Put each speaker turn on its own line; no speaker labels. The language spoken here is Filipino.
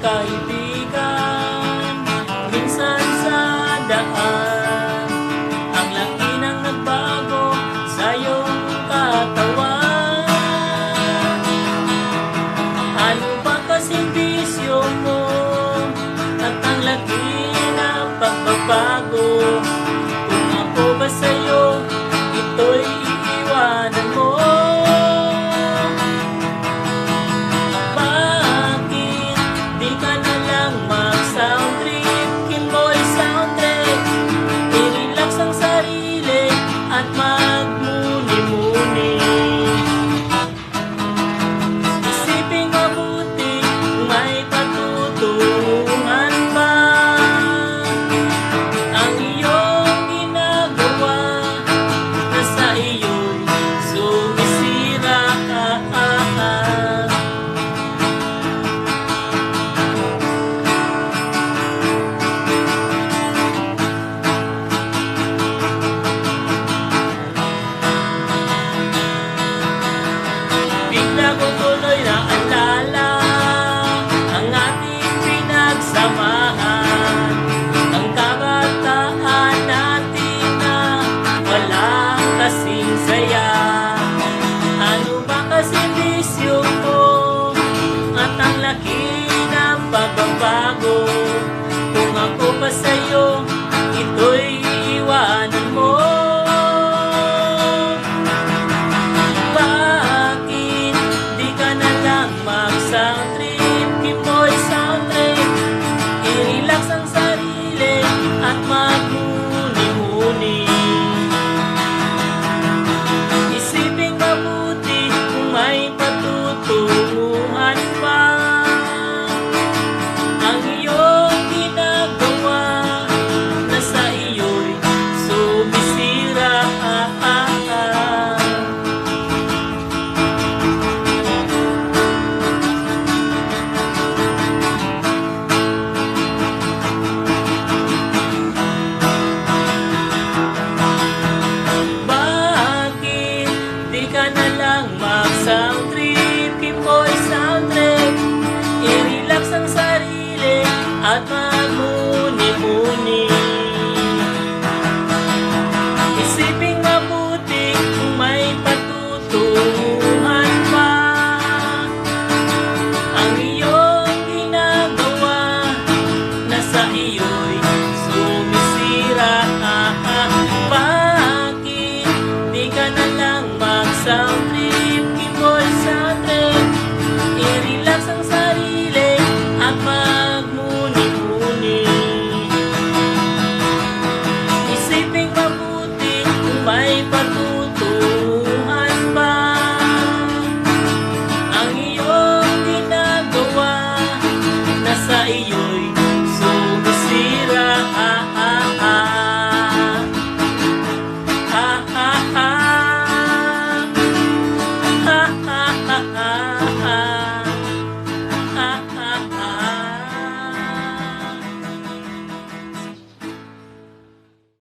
kaibigan, minsan sa daan, ang laki ng nagbago sa iyong katawan. Ano ba kasing bisyo mo at ang laki ng pagbabago? Kung ako ba sa'yo, ito'y iiwanan mo. Bakit di ka na lang mag-sound trip? Kimboy sound trip, i-relax ang sarili at magmuni-muni. Isipin mabuti kung may patutunguhan ba ang iyong ginagawa na sa iyo'y sumisira. Bigla ko tuloy na alala ang ating pinagsamahan, ang kabataan natin na walang kasing saya. Ano ba kasing bisyo mo at ang laki ng pagbabago?